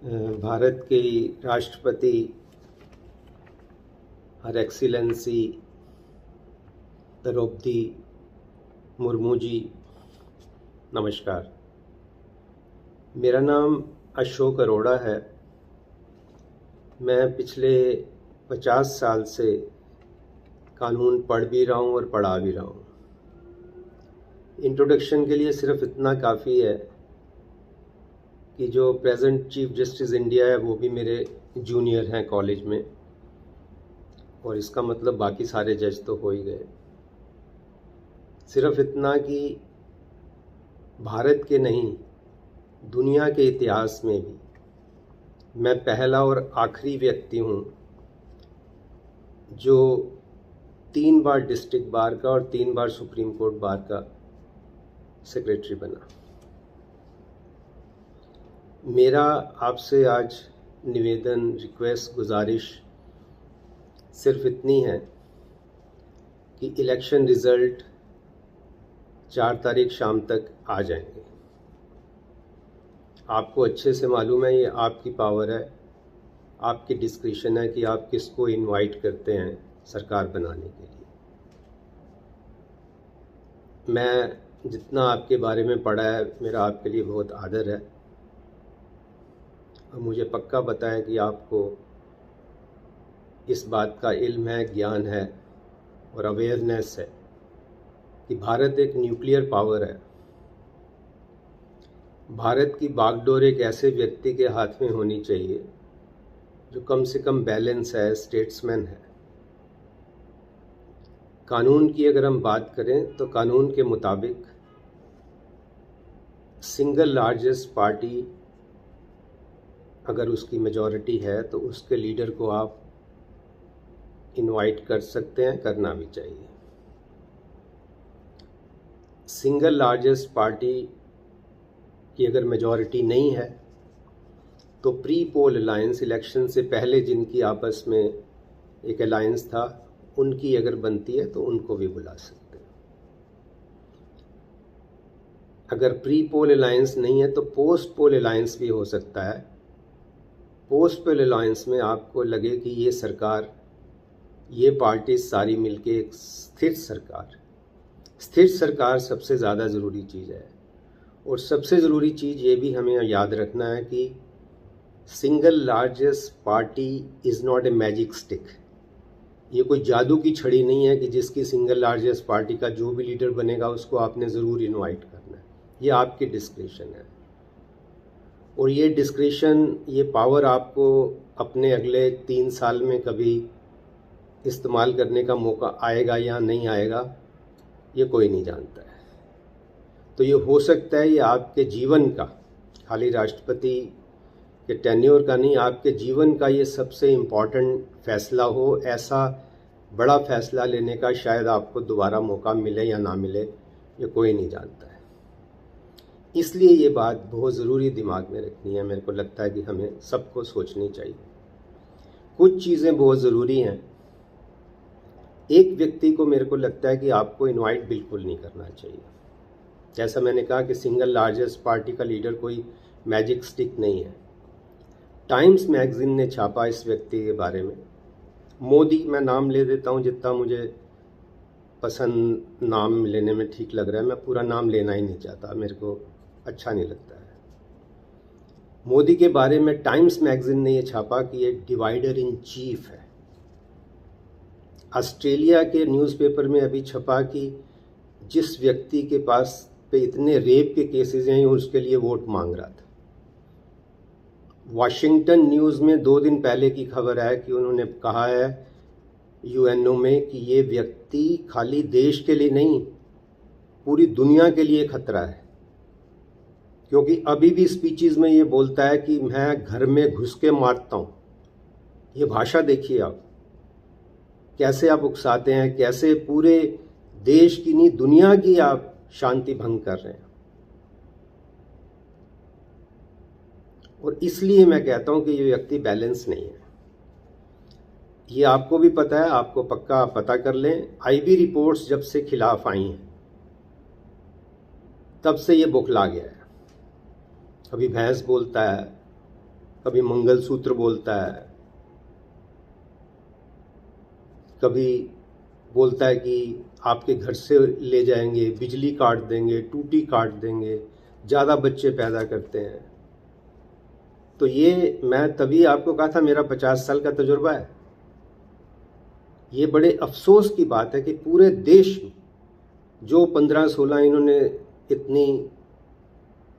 भारत के राष्ट्रपति हर एक्सीलेंसी द्रौपदी मुर्मू जी, नमस्कार। मेरा नाम अशोक अरोड़ा है। मैं पिछले 50 साल से कानून पढ़ भी रहा हूँ और पढ़ा भी रहा हूँ। इंट्रोडक्शन के लिए सिर्फ इतना काफ़ी है कि जो प्रेजेंट चीफ जस्टिस इंडिया है वो भी मेरे जूनियर हैं कॉलेज में, और इसका मतलब बाकी सारे जज तो हो ही गए। सिर्फ इतना कि भारत के नहीं, दुनिया के इतिहास में भी मैं पहला और आखिरी व्यक्ति हूँ जो 3 बार डिस्ट्रिक्ट बार का और 3 बार सुप्रीम कोर्ट बार का सेक्रेटरी बना। मेरा आपसे आज निवेदन, रिक्वेस्ट, गुजारिश सिर्फ इतनी है कि इलेक्शन रिज़ल्ट 4 तारीख शाम तक आ जाएंगे। आपको अच्छे से मालूम है, ये आपकी पावर है, आपकी डिस्क्रिशन है कि आप किसको इनवाइट करते हैं सरकार बनाने के लिए। मैं जितना आपके बारे में पढ़ा है, मेरा आपके लिए बहुत आदर है, और मुझे पक्का पता है कि आपको इस बात का इल्म है, ज्ञान है और अवेयरनेस है कि भारत एक न्यूक्लियर पावर है। भारत की बागडोर एक ऐसे व्यक्ति के हाथ में होनी चाहिए जो कम से कम बैलेंस है, स्टेट्समैन है। कानून की अगर हम बात करें तो कानून के मुताबिक सिंगल लार्जेस्ट पार्टी अगर उसकी मेजॉरिटी है तो उसके लीडर को आप इनवाइट कर सकते हैं, करना भी चाहिए। सिंगल लार्जेस्ट पार्टी की अगर मेजॉरिटी नहीं है तो प्री पोल अलायंस, इलेक्शन से पहले जिनकी आपस में एक अलायंस था, उनकी अगर बनती है तो उनको भी बुला सकते हैं। अगर प्री पोल अलायंस नहीं है तो पोस्ट पोल अलायंस भी हो सकता है। पोस्ट पोल अलायंस में आपको लगे कि ये सरकार, ये पार्टी सारी मिलके एक स्थिर सरकार सबसे ज़्यादा ज़रूरी चीज़ है। और सबसे ज़रूरी चीज़ ये भी हमें याद रखना है कि single largest party is not a magic stick. ये कोई जादू की छड़ी नहीं है कि जिसकी सिंगल लार्जेस्ट पार्टी का जो भी लीडर बनेगा उसको आपने ज़रूर इनवाइट करना है। ये आपकी डिस्क्रिशन है, और ये डिस्क्रिशन, ये पावर आपको अपने अगले 3 साल में कभी इस्तेमाल करने का मौका आएगा या नहीं आएगा, ये कोई नहीं जानता है। तो ये हो सकता है ये आपके जीवन का, खाली राष्ट्रपति के टेन्योर का नहीं, आपके जीवन का ये सबसे इम्पॉर्टेंट फैसला हो। ऐसा बड़ा फैसला लेने का शायद आपको दोबारा मौका मिले या ना मिले, ये कोई नहीं जानता है। इसलिए ये बात बहुत ज़रूरी दिमाग में रखनी है। मेरे को लगता है कि हमें सबको सोचनी चाहिए। कुछ चीज़ें बहुत ज़रूरी हैं। एक व्यक्ति को मेरे को लगता है कि आपको इनवाइट बिल्कुल नहीं करना चाहिए। जैसा मैंने कहा कि सिंगल लार्जेस्ट पार्टी का लीडर कोई मैजिक स्टिक नहीं है। टाइम्स मैगज़ीन ने छापा इस व्यक्ति के बारे में। मोदी, मैं नाम ले देता हूँ जितना मुझे पसंद नाम लेने में ठीक लग रहा है। मैं पूरा नाम लेना ही नहीं चाहता, मेरे को अच्छा नहीं लगता है। मोदी के बारे में टाइम्स मैगज़ीन ने ये छापा कि ये डिवाइडर इन चीफ है। ऑस्ट्रेलिया के न्यूज़पेपर में अभी छपा कि जिस व्यक्ति के पास पे इतने रेप के केसेस हैं उसके लिए वोट मांग रहा था। वॉशिंगटन न्यूज़ में 2 दिन पहले की खबर है कि उन्होंने कहा है यूएनओ में कि ये व्यक्ति खाली देश के लिए नहीं, पूरी दुनिया के लिए खतरा है, क्योंकि अभी भी स्पीचेस में ये बोलता है कि मैं घर में घुस के मारता हूँ। ये भाषा देखिए आप, कैसे आप उकसाते हैं, कैसे पूरे देश की नहीं दुनिया की आप शांति भंग कर रहे हैं। और इसलिए मैं कहता हूं कि ये व्यक्ति बैलेंस नहीं है। ये आपको भी पता है, आपको पक्का पता कर लें। आईबी रिपोर्ट्स जब से खिलाफ आई हैं तब से ये बौखला गया है। कभी भैंस बोलता है, कभी मंगलसूत्र बोलता है, कभी बोलता है कि आपके घर से ले जाएंगे, बिजली काट देंगे, टूटी काट देंगे, ज़्यादा बच्चे पैदा करते हैं। तो ये मैं तभी आपको कहा था मेरा 50 साल का तजुर्बा है। ये बड़े अफसोस की बात है कि पूरे देश में जो 15-16 इन्होंने इतनी,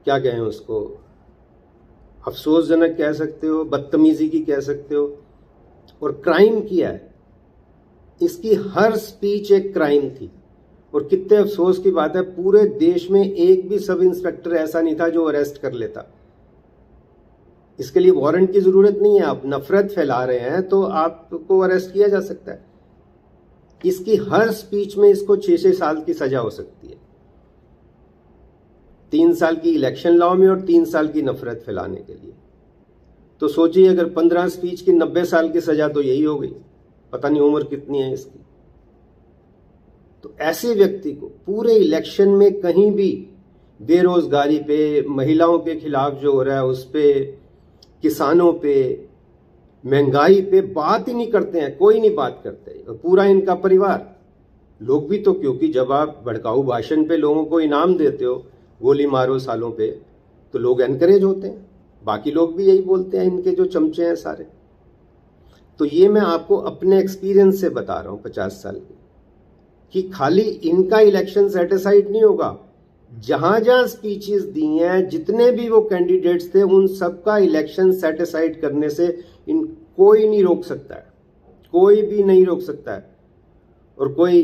क्या कहें उसको, अफसोसजनक कह सकते हो, बदतमीजी की कह सकते हो, और क्राइम किया है। इसकी हर स्पीच एक क्राइम थी। और कितने अफसोस की बात है, पूरे देश में एक भी सब इंस्पेक्टर ऐसा नहीं था जो अरेस्ट कर लेता। इसके लिए वारंट की जरूरत नहीं है। आप नफरत फैला रहे हैं तो आपको अरेस्ट किया जा सकता है। इसकी हर स्पीच में इसको 6-6 साल की सजा हो सकती है, 3 साल की इलेक्शन लॉ में और 3 साल की नफरत फैलाने के लिए। तो सोचिए अगर 15 स्पीच की 90 साल की सजा, तो यही हो गई। पता नहीं उम्र कितनी है इसकी। तो ऐसे व्यक्ति को पूरे इलेक्शन में कहीं भी बेरोजगारी पे, महिलाओं के खिलाफ जो हो रहा है उस पे, किसानों पे, महंगाई पे बात ही नहीं करते हैं, कोई नहीं बात करते। पूरा इनका परिवार, लोग भी तो, क्योंकि जब आप भड़काऊ भाषण पे लोगों को इनाम देते हो, गोली मारो सालों पे, तो लोग एनकरेज होते हैं। बाकी लोग भी यही बोलते हैं, इनके जो चमचे हैं सारे। तो ये मैं आपको अपने एक्सपीरियंस से बता रहा हूं 50 साल के, कि खाली इनका इलेक्शन सेटिस्फाइड नहीं होगा। जहां जहां स्पीचेस दी हैं, जितने भी वो कैंडिडेट्स थे, उन सबका इलेक्शन सेटिस्फाइड करने से कोई नहीं रोक सकता है, कोई भी नहीं रोक सकता है। और कोई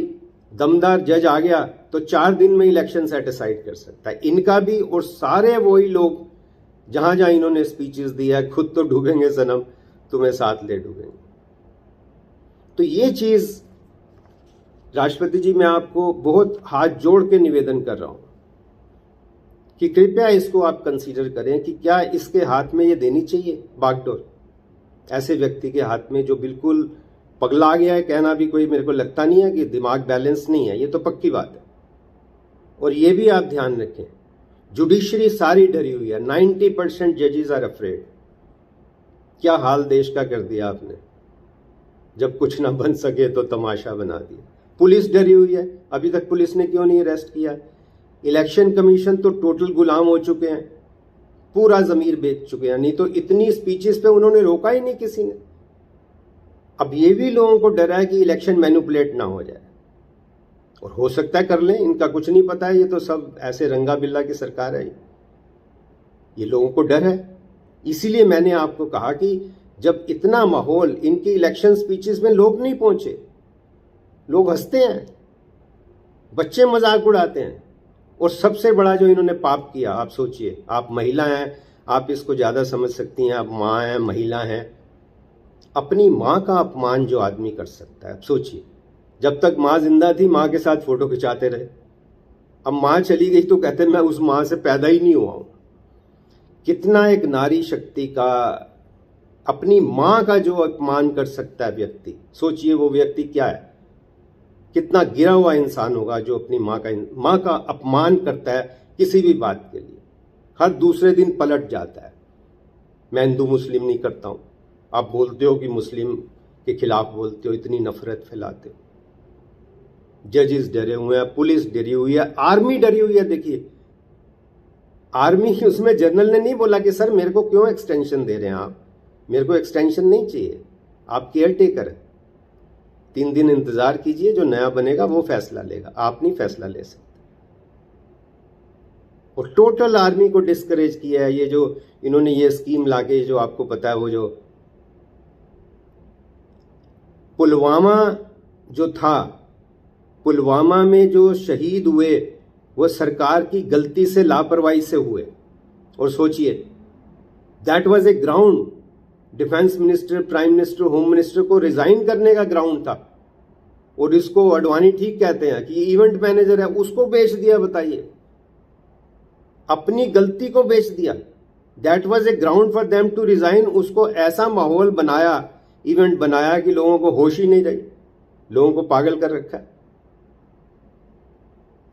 दमदार जज आ गया तो 4 दिन में इलेक्शन सेटिस्फाइड कर सकता है, इनका भी। और सारे वही लोग जहां जहां इन्होंने स्पीचेस दी है, खुद तो डूबेंगे सनम, तुम्हें साथ ले डूबेंगे। तो ये चीज राष्ट्रपति जी, मैं आपको बहुत हाथ जोड़ के निवेदन कर रहा हूं कि कृपया इसको आप कंसीडर करें कि क्या इसके हाथ में ये देनी चाहिए बागडोर, ऐसे व्यक्ति के हाथ में जो बिल्कुल पगला गया है। कहना भी कोई, मेरे को लगता नहीं है कि दिमाग बैलेंस नहीं है, ये तो पक्की बात है। और ये भी आप ध्यान रखें, जुडिशरी सारी डरी हुई है, 90% जजेस आर अफ्रेड। क्या हाल देश का कर दिया आपने, जब कुछ ना बन सके तो तमाशा बना दिया। पुलिस डरी हुई है, अभी तक पुलिस ने क्यों नहीं अरेस्ट किया। इलेक्शन कमीशन तो टोटल गुलाम हो चुके हैं, पूरा जमीर बेच चुके हैं। नहीं तो इतनी स्पीचेस पे उन्होंने रोका ही नहीं किसी ने। अब ये भी लोगों को डर है कि इलेक्शन मैनिपुलेट ना हो जाए, और हो सकता है कर लें, इनका कुछ नहीं पता है। ये तो सब ऐसे रंगा बिल्ला की सरकार है, ये लोगों को डर है। इसीलिए मैंने आपको कहा कि जब इतना माहौल, इनकी इलेक्शन स्पीचेस में लोग नहीं पहुंचे, लोग हंसते हैं, बच्चे मजाक उड़ाते हैं। और सबसे बड़ा जो इन्होंने पाप किया, आप सोचिए, आप महिला हैं, आप इसको ज्यादा समझ सकती हैं, आप माँ हैं, महिला हैं। अपनी माँ का अपमान जो आदमी कर सकता है, आप सोचिए, जब तक माँ जिंदा थी माँ के साथ फोटो खिंचाते रहे, अब माँ चली गई तो कहते मैं उस माँ से पैदा ही नहीं हुआ हूं। कितना एक नारी शक्ति का, अपनी माँ का जो अपमान कर सकता है व्यक्ति, सोचिए वो व्यक्ति क्या है, कितना गिरा हुआ इंसान होगा जो अपनी माँ का अपमान करता है किसी भी बात के लिए। हर दूसरे दिन पलट जाता है, मैं हिंदू मुस्लिम नहीं करता हूं। आप बोलते हो कि मुस्लिम के खिलाफ बोलते हो, इतनी नफरत फैलाते हो। जजेस डरे हुए हैं, पुलिस डरी हुई है, आर्मी डरी हुई है। देखिए आर्मी, उसमें जनरल ने नहीं बोला कि सर मेरे को क्यों एक्सटेंशन दे रहे हैं आप, मेरे को एक्सटेंशन नहीं चाहिए, आप केयर टेकर है, 3 दिन इंतजार कीजिए, जो नया बनेगा वो फैसला लेगा, आप नहीं फैसला ले सकते। और टोटल आर्मी को डिस्करेज किया है। ये जो इन्होंने ये स्कीम लाके, जो आपको पता है, वो जो पुलवामा जो था, पुलवामा में जो शहीद हुए वो सरकार की गलती से, लापरवाही से हुए। और सोचिए, that was a ground, defence minister, prime minister, home minister को रिजाइन करने का ग्राउंड था। और इसको अडवाणी ठीक कहते हैं कि इवेंट मैनेजर है, उसको बेच दिया। बताइए, अपनी गलती को बेच दिया। That was a ground for them to resign. उसको ऐसा माहौल बनाया, इवेंट बनाया कि लोगों को होश ही नहीं रही, लोगों को पागल कर रखा है।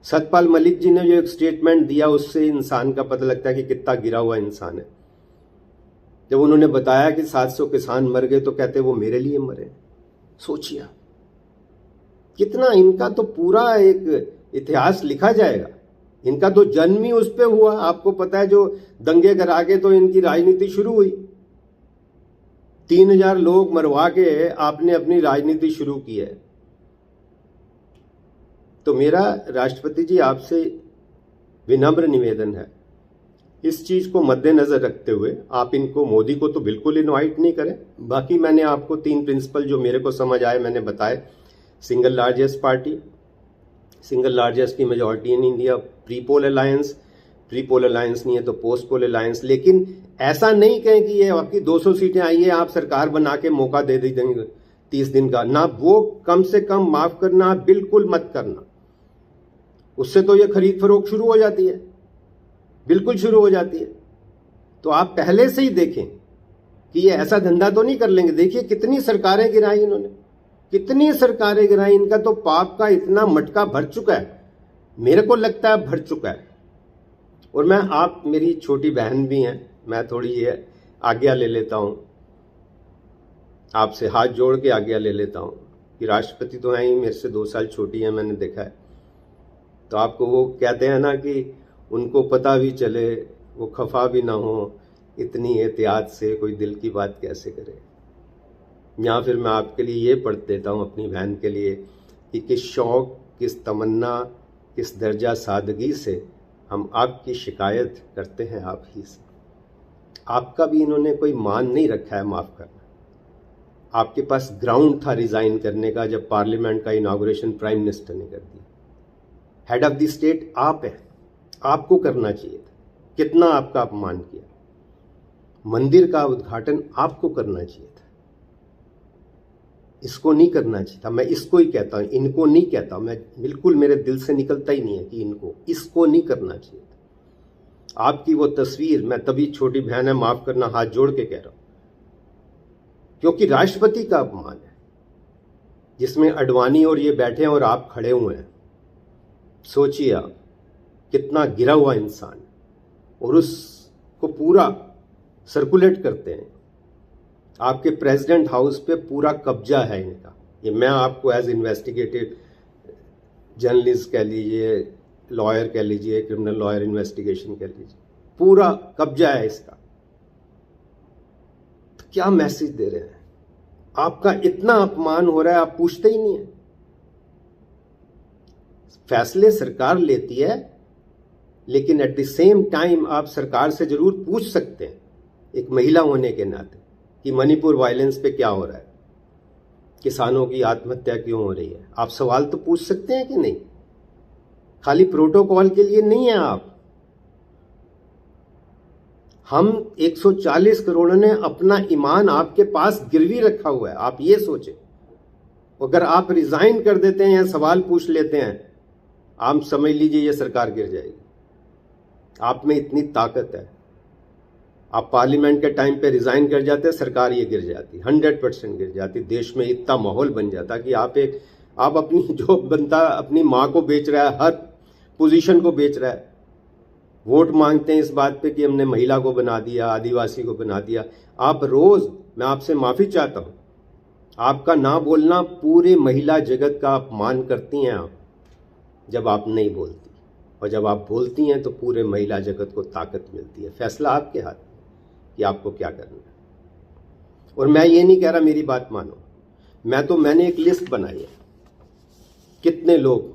सतपाल मलिक जी ने जो एक स्टेटमेंट दिया, उससे इंसान का पता लगता है कि कितना गिरा हुआ इंसान है। जब उन्होंने बताया कि 700 किसान मर गए तो कहते वो मेरे लिए मरे। सोचिए कितना, इनका तो पूरा एक इतिहास लिखा जाएगा। इनका तो जन्म ही उस पे हुआ। आपको पता है जो दंगे करा के तो इनकी राजनीति शुरू हुई। 3000 लोग मरवा के आपने अपनी राजनीति शुरू की है। तो मेरा राष्ट्रपति जी आपसे विनम्र निवेदन है, इस चीज को मद्देनजर रखते हुए आप इनको, मोदी को तो बिल्कुल इनवाइट नहीं करें। बाकी मैंने आपको 3 प्रिंसिपल जो मेरे को समझ आए मैंने बताए। Single largest party, single largest की majority in India, pre poll alliance, pre poll alliance नहीं है तो पोस्ट पोल अलायंस। लेकिन ऐसा नहीं कहें कि ये आपकी 200 सीटें आई है आप सरकार बना के मौका दे देंगे 30 दिन का, ना, वो कम से कम माफ करना, बिल्कुल मत करना। उससे तो ये खरीद फरोख्त शुरू हो जाती है, बिल्कुल शुरू हो जाती है। तो आप पहले से ही देखें कि ये ऐसा धंधा तो नहीं कर लेंगे। देखिए कितनी सरकारें गिराई इन्होंने, कितनी सरकारें गिराई। इनका तो पाप का इतना मटका भर चुका है, मेरे को लगता है भर चुका है। और मैं, आप मेरी छोटी बहन भी हैं, मैं थोड़ी ये आज्ञा ले लेता हूं, आपसे हाथ जोड़ के आज्ञा ले लेता हूं कि राष्ट्रपति तो हैं ही, मेरे से 2 साल छोटी है, मैंने देखा है। तो आपको वो कहते हैं ना कि उनको पता भी चले, वो खफा भी ना हो, इतनी एहतियात से कोई दिल की बात कैसे करे। या फिर मैं आपके लिए ये पढ़ देता हूँ अपनी बहन के लिए कि किस शौक, किस तमन्ना, किस दर्जा सादगी से हम आपकी शिकायत करते हैं आप ही से। आपका भी इन्होंने कोई मान नहीं रखा है माफ़ करना। आपके पास ग्राउंड था रिज़ाइन करने का जब पार्लियामेंट का इनाग्रेशन प्राइम मिनिस्टर ने कर दिया। हेड ऑफ द स्टेट आप हैं, आपको करना चाहिए था। कितना आपका अपमान किया। मंदिर का उद्घाटन आपको करना चाहिए था, इसको नहीं करना चाहिए था। मैं इसको ही कहता हूं, इनको नहीं कहता। मैं बिल्कुल, मेरे दिल से निकलता ही नहीं है कि इनको, इसको नहीं करना चाहिए था। आपकी वो तस्वीर, मैं तभी, छोटी बहन है माफ करना, हाथ जोड़ के कह रहा हूं, क्योंकि राष्ट्रपति का अपमान है जिसमें अडवाणी और ये बैठे हैं और आप खड़े हुए हैं। सोचिए आप, कितना गिरा हुआ इंसान, और उसको पूरा सर्कुलेट करते हैं। आपके प्रेसिडेंट हाउस पे पूरा कब्जा है इनका। ये मैं आपको एज इन्वेस्टिगेटिव जर्नलिस्ट कह लीजिए, लॉयर कह लीजिए, क्रिमिनल लॉयर इन्वेस्टिगेशन कह लीजिए, पूरा कब्जा है इसका। तो क्या मैसेज दे रहे हैं? आपका इतना अपमान हो रहा है, आप पूछते ही नहीं है। फैसले सरकार लेती है, लेकिन एट द सेम टाइम आप सरकार से जरूर पूछ सकते हैं एक महिला होने के नाते कि मणिपुर वायलेंस पे क्या हो रहा है, किसानों की आत्महत्या क्यों हो रही है। आप सवाल तो पूछ सकते हैं कि नहीं? खाली प्रोटोकॉल के लिए नहीं है आप। हम 140 करोड़ ने अपना ईमान आपके पास गिरवी रखा हुआ है। आप ये सोचें, अगर आप रिजाइन कर देते हैं या सवाल पूछ लेते हैं, आप समझ लीजिए ये सरकार गिर जाएगी। आप में इतनी ताकत है, आप पार्लियामेंट के टाइम पे रिजाइन कर जाते, सरकार ये गिर जाती, 100% गिर जाती। देश में इतना माहौल बन जाता कि आप अपनी जो बनता, अपनी माँ को बेच रहा है, हर पोजीशन को बेच रहा है। वोट मांगते हैं इस बात पे कि हमने महिला को बना दिया, आदिवासी को बना दिया। आप रोज, मैं आपसे माफी चाहता हूं, आपका ना बोलना पूरे महिला जगत का अपमान करती हैं आप जब आप नहीं बोलती, और जब आप बोलती हैं तो पूरे महिला जगत को ताकत मिलती है। फैसला आपके हाथ में कि आपको क्या करना है। और मैं ये नहीं कह रहा मेरी बात मानो, मैंने एक लिस्ट बनाई है, कितने लोग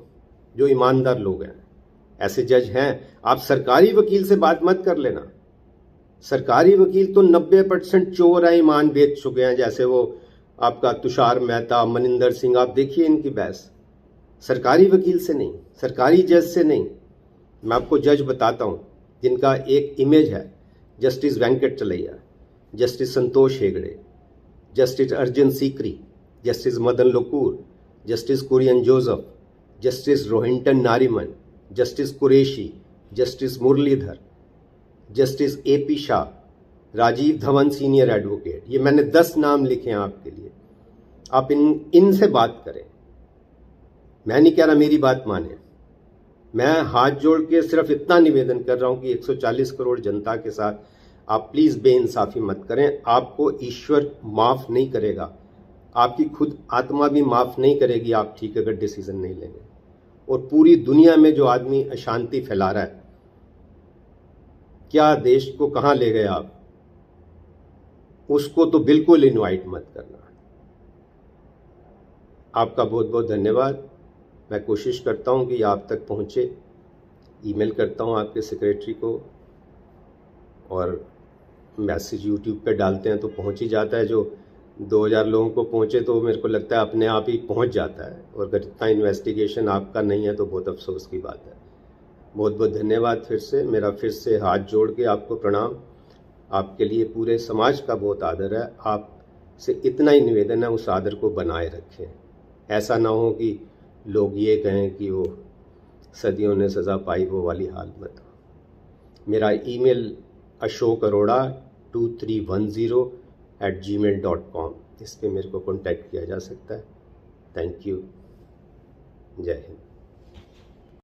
जो ईमानदार लोग हैं, ऐसे जज हैं। आप सरकारी वकील से बात मत कर लेना। सरकारी वकील तो 90% चोर है, ईमान बेच चुके हैं। जैसे वो आपका तुषार मेहता, मनिंदर सिंह, आप देखिए इनकी बहस। सरकारी वकील से नहीं, सरकारी जज से नहीं। मैं आपको जज बताता हूं जिनका एक इमेज है, justice Venkatachaliah, justice Santosh Hegde, justice Arjan Sikri, justice Madan Lokur, justice Kurian Joseph, justice Rohinton Nariman, justice Qureshi, justice Muralidhar, justice AP Shah, Rajeev Dhavan senior advocate. ये मैंने 10 नाम लिखे हैं आपके लिए। आप इनसे बात करें। मैं नहीं कह रहा मेरी बात माने, मैं हाथ जोड़ के सिर्फ इतना निवेदन कर रहा हूं कि 140 करोड़ जनता के साथ आप प्लीज़ बेइंसाफ़ी मत करें। आपको ईश्वर माफ़ नहीं करेगा, आपकी खुद आत्मा भी माफ़ नहीं करेगी आप ठीक अगर डिसीज़न नहीं लेंगे। और पूरी दुनिया में जो आदमी अशांति फैला रहा है, क्या देश को कहाँ ले गए आप, उसको तो बिल्कुल इनवाइट मत करना। आपका बहुत बहुत धन्यवाद। मैं कोशिश करता हूँ कि आप तक पहुँचे, ईमेल करता हूँ आपके सेक्रेटरी को, और मैसेज यूट्यूब पे डालते हैं तो पहुँच ही जाता है। जो 2000 लोगों को पहुँचे तो मेरे को लगता है अपने आप ही पहुँच जाता है, और अगर इतना इन्वेस्टिगेशन आपका नहीं है तो बहुत अफसोस की बात है। बहुत बहुत धन्यवाद। फिर से मेरा फिर से हाथ जोड़ के आपको प्रणाम। आपके लिए पूरे समाज का बहुत आदर है। आपसे इतना ही निवेदन है, उस आदर को बनाए रखें। ऐसा ना हो कि लोग ये कहें कि वो सदियों ने सज़ा पाई, वो वाली हाल मत हो। मेरा ईमेल ashok.arora2310@gmail.com, इस पे मेरे को कॉन्टैक्ट किया जा सकता है। Thank you. जय हिंद।